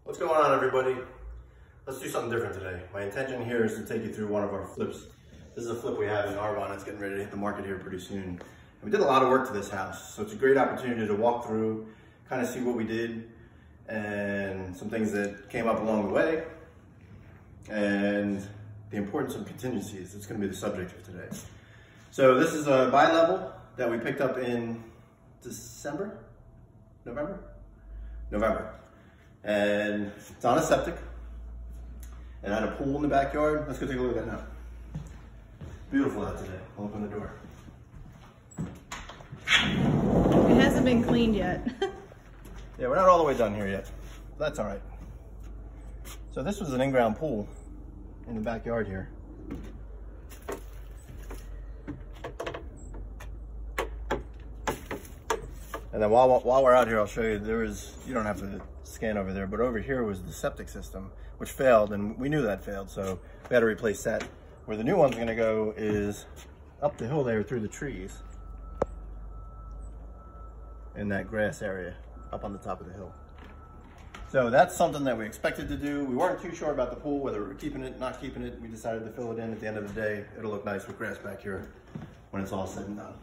What's going on, everybody? Let's do something different today. My intention here is to take you through one of our flips. This is a flip we have in Narvon. It's getting ready to hit the market here pretty soon. And we did a lot of work to this house, so it's a great opportunity to walk through, kind of see what we did, and some things that came up along the way, and the importance of contingencies. It's going to be the subject of today. So this is a bi-level that we picked up in November. And it's on a septic. It had a pool in the backyard. Let's go take a look at that now. Beautiful out today. I'll open the door. It hasn't been cleaned yet. Yeah, we're not all the way done here yet. That's all right. So this was an in-ground pool in the backyard here. And then while we're out here, I'll show you, you don't have to scan over there, but over here was the septic system, which failed, and we knew that failed, so we had to replace that. Where the new one's gonna go is up the hill there through the trees in that grass area up on the top of the hill. So that's something that we expected to do. We weren't too sure about the pool, whether we were keeping it, not keeping it. We decided to fill it in. At the end of the day, it'll look nice with grass back here when it's all said and done.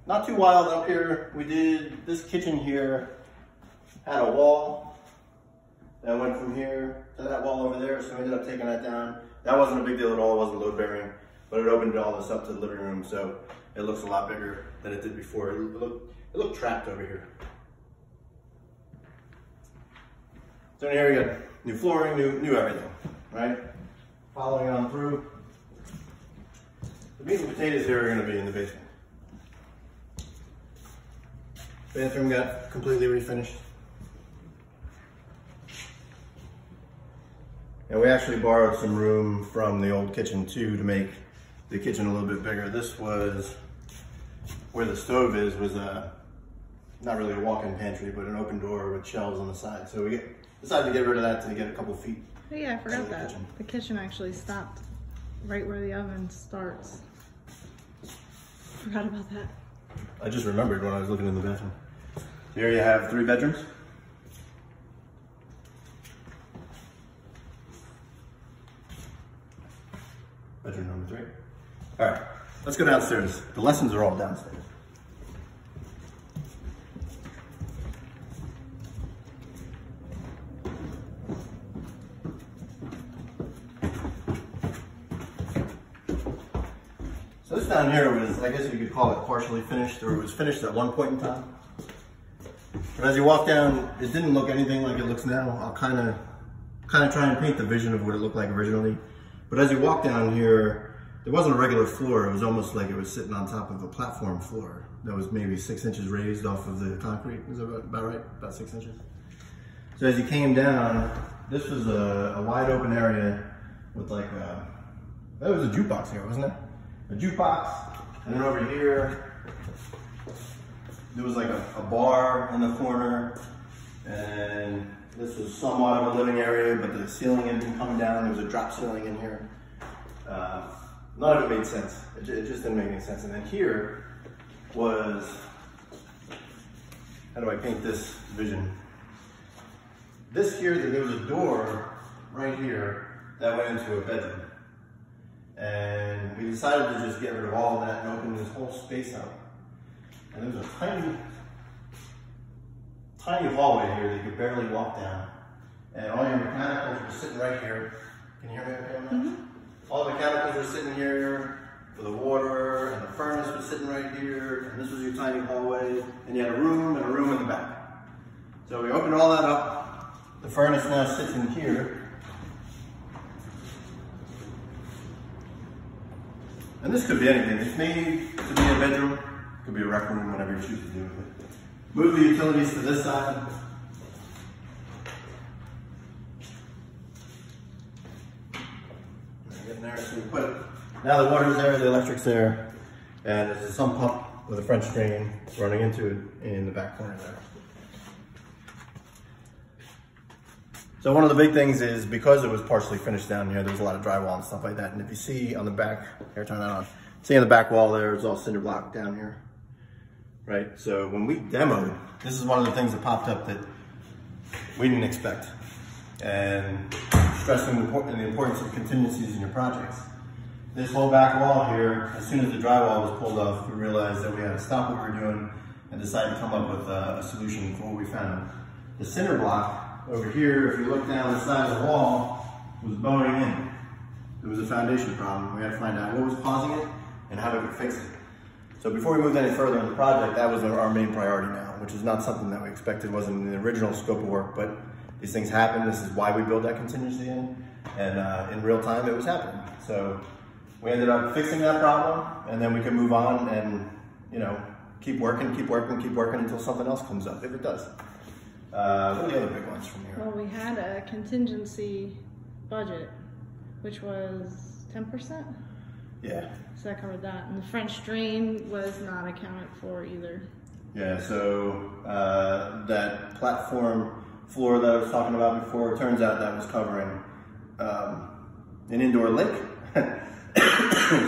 Not too wild up here. We did, this kitchen here had a wall that went from here to that wall over there, so we ended up taking that down. That wasn't a big deal at all, it wasn't load bearing, but it opened all this up to the living room, so it looks a lot bigger than it did before. It looked trapped over here. So in here we got new flooring, new everything, right? Following on through. The meat and potatoes here are gonna be in the basement. Bathroom got completely refinished. And we actually borrowed some room from the old kitchen too to make the kitchen a little bit bigger. This was where the stove is, was not really a walk-in pantry, but an open door with shelves on the side. So we decided to get rid of that to get a couple feet. Oh yeah, I forgot that. The kitchen actually stopped right where the oven starts. Forgot about that. I just remembered when I was looking in the bathroom. Here you have 3 bedrooms. Bedroom number 3. All right, let's go downstairs. The lessons are all downstairs. So this down here was, I guess you could call it partially finished, or it was finished at one point in time. But as you walk down, it didn't look anything like it looks now. I'll kind of try and paint the vision of what it looked like originally. But as you walk down here, there wasn't a regular floor. It was almost like it was sitting on top of a platform floor that was maybe 6 inches raised off of the concrete. Is that about right? About 6 inches? So as you came down, this was a wide open area with like that was a jukebox here, wasn't it? A jukebox, and then over here, there was like a bar in the corner, and this was somewhat of a living area, but the ceiling had been coming down. There was a drop ceiling in here. None of it made sense. It just didn't make any sense. And then here was, how do I paint this vision? This here, there was a door right here that went into a bedroom. And we decided to just get rid of all of that and open this whole space up. And there's a tiny hallway here that you could barely walk down. And all your mechanicals were sitting right here. Can you hear me okay on that? Mm-hmm. All the mechanicals were sitting here for the water, and the furnace was sitting right here, and this was your tiny hallway, and you had a room and a room in the back. So we opened all that up. The furnace now sits in here. And this could be anything. It's made to be a bedroom. It could be a rec room, whatever you choose to do with it. Move the utilities to this side. Getting there, so we put, now the water's there, the electric's there, and there's a sump pump with a French drain running into it in the back corner there. So one of the big things is, because it was partially finished down here, there was a lot of drywall and stuff like that. And if you see on the back, here, turn that on. See on the back wall there, it's all cinder block down here. right? So when we demoed, this is one of the things that popped up that we didn't expect. And stressing the importance of contingencies in your projects. This whole back wall here, as soon as the drywall was pulled off, we realized that we had to stop what we were doing and decide to come up with a solution for what we found. The cinder block over here, if you look down the side of the wall, was bowing in. It was a foundation problem. We had to find out what was causing it and how we could fix it. So before we moved any further in the project, that was our main priority now, which is not something that we expected, wasn't in the original scope of work, but these things happen. This is why we build that contingency in, and in real time it was happening. So we ended up fixing that problem, and then we could move on and, you know, keep working until something else comes up, if it does. What are the other big ones from here? Well, we had a contingency budget, which was 10%. Yeah. So that covered that. And the French drain was not accounted for either. Yeah, so that platform floor that I was talking about before, it turns out that was covering an indoor lake.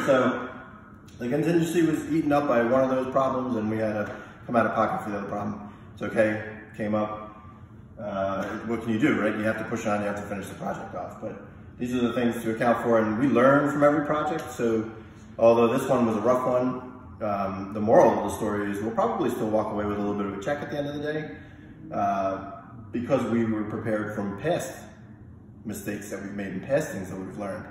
So the contingency was eaten up by one of those problems, and we had to come out of pocket for the other problem. It's okay, came up. What can you do, right? You have to push on, you have to finish the project off. But these are the things to account for, and we learn from every project. So although this one was a rough one, the moral of the story is we'll probably still walk away with a little bit of a check at the end of the day, because we were prepared from past mistakes that we've made and past things that we've learned.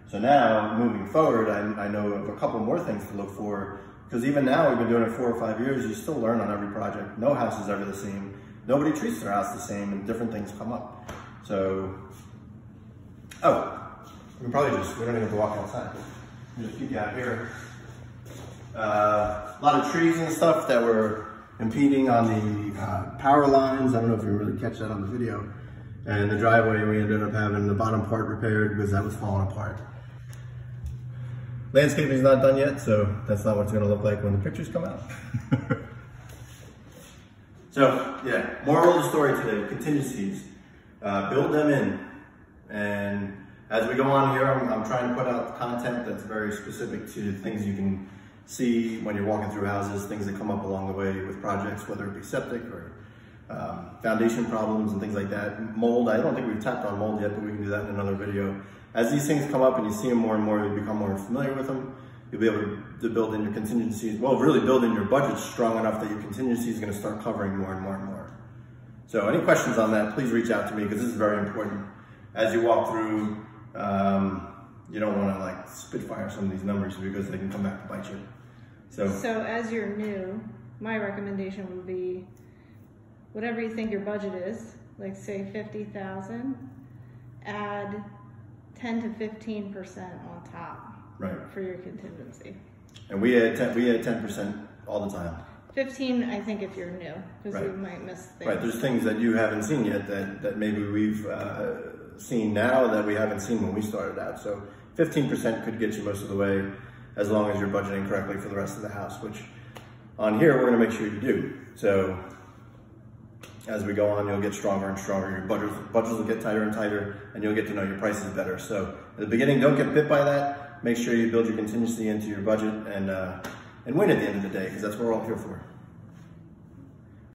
So now, moving forward, I know of a couple more things to look for, because even now, we've been doing it 4 or 5 years, you still learn on every project. No house is ever the same. Nobody treats their house the same, and different things come up. So, we don't even have to walk outside. Just peek out here. A lot of trees and stuff that were impeding on the power lines. I don't know if you really catch that on the video. And the driveway, we ended up having the bottom part repaired because that was falling apart. Landscaping is not done yet, so that's not what it's going to look like when the pictures come out. So, yeah, moral of the story today, contingencies. Build them in. And as we go on here, I'm trying to put out content that's very specific to things you can see when you're walking through houses, things that come up along the way with projects, whether it be septic or foundation problems and things like that. Mold, I don't think we've tapped on mold yet, but we can do that in another video. As these things come up and you see them more and more, you become more familiar with them. You'll be able to build in your contingencies, well, really build in your budget strong enough that your contingency is going to start covering more and more and more. So any questions on that, please reach out to me, because this is very important. As you walk through, you don't want to like spitfire some of these numbers because they can come back to bite you. So as you're new, my recommendation would be whatever you think your budget is, like say 50,000, add 10 to 15% on top. Right. For your contingency. And we had 10% all the time. 15, I think, if you're new, because you might miss things. Right, there's things that you haven't seen yet that maybe we've seen now that we haven't seen when we started out. So 15% could get you most of the way, as long as you're budgeting correctly for the rest of the house, which on here, we're gonna make sure you do. So as we go on, you'll get stronger and stronger. Your budgets will get tighter and tighter, and you'll get to know your prices better. So at the beginning, don't get bit by that. Make sure you build your contingency into your budget and win at the end of the day, because that's what we're all here for.